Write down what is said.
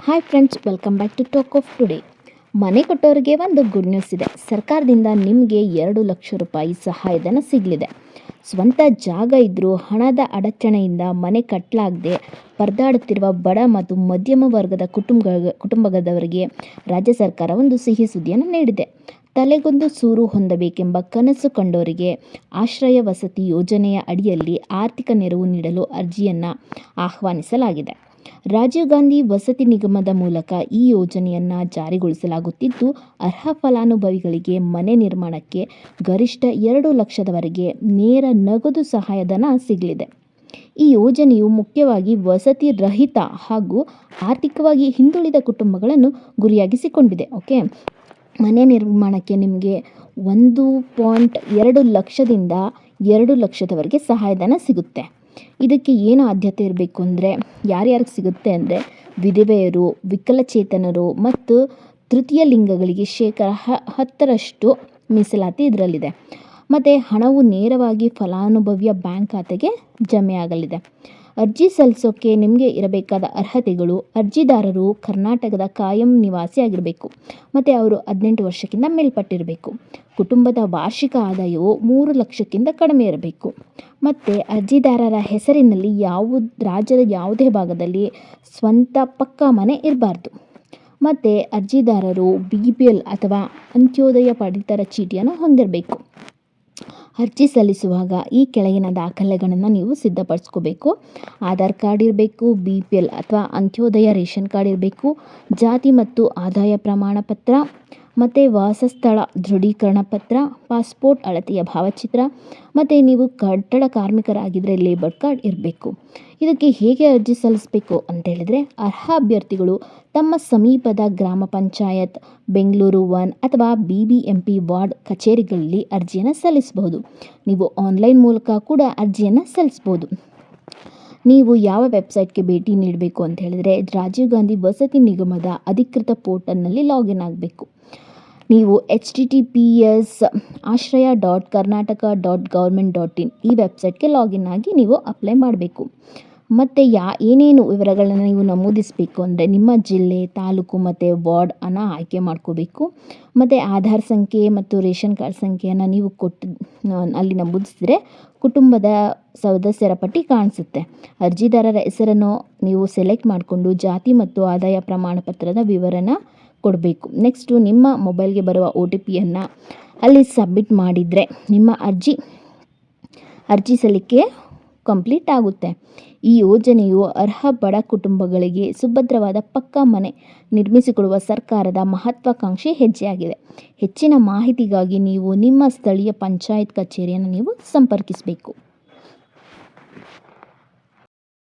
Hi friends, welcome back to talk of today. ಮನೆ ಕೊಟ್ಟವರಿಗೆ ಒಂದು ಗುಡ್ ನ್ಯೂಸ್ ಇದೆ. ಸರ್ಕಾರದಿಂದ ನಿಮಗೆ 2 ಲಕ್ಷ ರೂಪಾಯಿ ಸಹಾಯಧನ ಸಿಗಲಿದೆ. ಸ್ವಂತ ಜಾಗ ಇದ್ದರೂ ಹಣದ ಅಡಚಣೆಯಿಂದ ಮನೆ ಕಟ್ಟಲಾಗದೆ ಪರದಾಡುತ್ತಿರುವ ಬಡ ಮತ್ತು ಮಧ್ಯಮ ವರ್ಗದ ಕುಟುಂಬದವರಿಗೆ ರಾಜ್ಯ ಸರ್ಕಾರ ಒಂದು ಸಿಹಿ ಸುದ್ದಿಯನ್ನು ನೀಡಿದೆ. ತಲೆಗೊಂದು ಸೂರು ಹೊಂದಬೇಕೆಂಬ ಕನಸು ಕಂಡವರಿಗೆ ಆಶ್ರಯ ವಸತಿ ಯೋಜನೆಯ ಅಡಿಯಲ್ಲಿ ಆರ್ಥಿಕ ನೆರವು ನೀಡಲು ಅರ್ಜಿಯನ್ನು ಆಹ್ವಾನಿಸಲಾಗಿದೆ. ರಾಜೀವ್ ಗಾಂಧಿ ವಸತಿ ನಿಗಮದ ಮೂಲಕ ಈ ಯೋಜನೆಯನ್ನು ಜಾರಿಗೊಳಿಸಲಾಗುತ್ತಿದ್ದು, ಅರ್ಹ ಫಲಾನುಭವಿಗಳಿಗೆ ಮನೆ ನಿರ್ಮಾಣಕ್ಕೆ ಗರಿಷ್ಠ 2 ಲಕ್ಷದವರೆಗೆ ನೇರ ನಗದು ಸಹಾಯಧನ ಸಿಗಲಿದೆ. ಈ ಯೋಜನೆಯು ಮುಖ್ಯವಾಗಿ ವಸತಿ ರಹಿತ ಹಾಗೂ ಆರ್ಥಿಕವಾಗಿ ಹಿಂದುಳಿದ ಕುಟುಂಬಗಳನ್ನು ಗುರಿಯಾಗಿಸಿಕೊಂಡಿದೆ. ಮನೆ ನಿರ್ಮಾಣಕ್ಕೆ ನಿಮಗೆ 1.2 ಲಕ್ಷದಿಂದ 2 ಲಕ್ಷದವರೆಗೆ ಸಹಾಯಧನ ಸಿಗುತ್ತೆ. ಇದಕ್ಕೆ ಏನು ಆದ್ಯತೆ ಇರಬೇಕು ಅಂದರೆ, ಯಾರ್ಯಾರಿಗೆ ಸಿಗುತ್ತೆ ಅಂದರೆ ವಿಧವೆಯರು, ವಿಕಲಚೇತನರು ಮತ್ತು ತೃತೀಯ ಲಿಂಗಗಳಿಗೆ ಶೇಕಡ 10ರಷ್ಟು ಮೀಸಲಾತಿ ಇದರಲ್ಲಿದೆ. ಮತ್ತು ಹಣವು ನೇರವಾಗಿ ಫಲಾನುಭವಿಯ ಬ್ಯಾಂಕ್ ಖಾತೆಗೆ ಜಮೆಯಾಗಲಿದೆ. ಅರ್ಜಿ ಸಲ್ಲಿಸೋಕ್ಕೆ ನಿಮಗೆ ಇರಬೇಕಾದ ಅರ್ಹತೆಗಳು: ಅರ್ಜಿದಾರರು ಕರ್ನಾಟಕದ ಕಾಯಂ ನಿವಾಸಿಯಾಗಿರಬೇಕು ಮತ್ತು ಅವರು 18 ವರ್ಷಕ್ಕಿಂತ ಮೇಲ್ಪಟ್ಟಿರಬೇಕು. ಕುಟುಂಬದ ವಾರ್ಷಿಕ ಆದಾಯವು 3 ಲಕ್ಷಕ್ಕಿಂತ ಕಡಿಮೆ ಇರಬೇಕು ಮತ್ತು ಅರ್ಜಿದಾರರ ಹೆಸರಿನಲ್ಲಿ ರಾಜ್ಯದ ಯಾವುದೇ ಭಾಗದಲ್ಲಿ ಸ್ವಂತ ಪಕ್ಕಾ ಮನೆ ಇರಬಾರ್ದು. ಮತ್ತು ಅರ್ಜಿದಾರರು BPL ಅಥವಾ ಅಂತ್ಯೋದಯ ಪಡಿತರ ಚೀಟಿಯನ್ನು ಹೊಂದಿರಬೇಕು. ಅರ್ಜಿ ಸಲ್ಲಿಸುವಾಗ ಈ ಕೆಳಗಿನ ದಾಖಲೆಗಳನ್ನು ನೀವು ಸಿದ್ಧಪಡಿಸ್ಕೋಬೇಕು. ಆಧಾರ್ ಕಾರ್ಡ್ ಇರಬೇಕು, BPL ಅಥವಾ ಅಂತ್ಯೋದಯ ರೇಷನ್ ಕಾರ್ಡ್ ಇರಬೇಕು, ಜಾತಿ ಮತ್ತು ಆದಾಯ ಪ್ರಮಾಣ ಪತ್ರ ಮತ್ತು ವಾಸಸ್ಥಳ ದೃಢೀಕರಣ ಪತ್ರ, ಪಾಸ್ಪೋರ್ಟ್ ಅಳತೆಯ ಭಾವಚಿತ್ರ ಮತ್ತು ನೀವು ಕಟ್ಟಡ ಕಾರ್ಮಿಕರಾಗಿದ್ದರೆ ಲೇಬರ್ ಕಾರ್ಡ್ ಇರಬೇಕು. ಇದಕ್ಕೆ ಹೇಗೆ ಅರ್ಜಿ ಸಲ್ಲಿಸಬೇಕು ಅಂತೇಳಿದರೆ, ಅರ್ಹ ಅಭ್ಯರ್ಥಿಗಳು ತಮ್ಮ ಸಮೀಪದ ಗ್ರಾಮ ಪಂಚಾಯತ್, ಬೆಂಗಳೂರು 1 ಅಥವಾ BBMP ವಾರ್ಡ್ ಕಚೇರಿಗಳಲ್ಲಿ ಅರ್ಜಿಯನ್ನು ಸಲ್ಲಿಸಬಹುದು. ನೀವು ಆನ್ಲೈನ್ ಮೂಲಕ ಕೂಡ ಅರ್ಜಿಯನ್ನು ಸಲ್ಲಿಸಬಹುದು. ನೀವು ಯಾವ ವೆಬ್ಸೈಟ್ಗೆ ಭೇಟಿ ನೀಡಬೇಕು ಅಂತ ಹೇಳಿದರೆ, ರಾಜೀವ್ ಗಾಂಧಿ ವಸತಿ ನಿಗಮದ ಅಧಿಕೃತ ಪೋರ್ಟಲ್ನಲ್ಲಿ ಲಾಗಿನ್ ಆಗಬೇಕು. ನೀವು https://ashraya.karnataka.government.in ಈ ವೆಬ್ಸೈಟ್ಗೆ ಲಾಗಿನ್ ಆಗಿ ನೀವು ಅಪ್ಲೈ ಮಾಡಬೇಕು. ಮತ್ತು ಏನೇನು ವಿವರಗಳನ್ನು ನೀವು ನಮೂದಿಸಬೇಕು ಅಂದರೆ, ನಿಮ್ಮ ಜಿಲ್ಲೆ, ತಾಲೂಕು ಮತ್ತು ವಾರ್ಡ್ ಅನ್ನು ಆಯ್ಕೆ ಮಾಡ್ಕೋಬೇಕು. ಮತ್ತು ಆಧಾರ್ ಸಂಖ್ಯೆ ಮತ್ತು ರೇಷನ್ ಕಾರ್ಡ್ ಸಂಖ್ಯೆಯನ್ನು ನೀವು ಅಲ್ಲಿ ನಮೂದಿಸಿದರೆ ಕುಟುಂಬದ ಸದಸ್ಯರ ಪಟ್ಟಿ ಕಾಣಿಸುತ್ತೆ. ಅರ್ಜಿದಾರರ ಹೆಸರನ್ನು ನೀವು ಸೆಲೆಕ್ಟ್ ಮಾಡಿಕೊಂಡು ಜಾತಿ ಮತ್ತು ಆದಾಯ ಪ್ರಮಾಣ ಪತ್ರದ ವಿವರನ ಕೊಡಬೇಕು. ನೆಕ್ಸ್ಟು ನಿಮ್ಮ ಮೊಬೈಲ್ಗೆ ಬರುವ OTPಯನ್ನು ಅಲ್ಲಿ ಸಬ್ಮಿಟ್ ಮಾಡಿದರೆ ನಿಮ್ಮ ಅರ್ಜಿ ಸಲ್ಲಿಕೆ ಕಂಪ್ಲೀಟ್ ಆಗುತ್ತೆ. ಈ ಯೋಜನೆಯು ಅರ್ಹ ಬಡ ಕುಟುಂಬಗಳಿಗೆ ಸುಭದ್ರವಾದ ಪಕ್ಕಾ ಮನೆ ನಿರ್ಮಿಸಿಕೊಡುವ ಸರ್ಕಾರದ ಮಹತ್ವಾಕಾಂಕ್ಷಿ ಹೆಜ್ಜೆಯಾಗಿದೆ. ಹೆಚ್ಚಿನ ಮಾಹಿತಿಗಾಗಿ ನೀವು ನಿಮ್ಮ ಸ್ಥಳೀಯ ಪಂಚಾಯತ್ ಕಚೇರಿಯನ್ನು ನೀವು ಸಂಪರ್ಕಿಸಬೇಕು.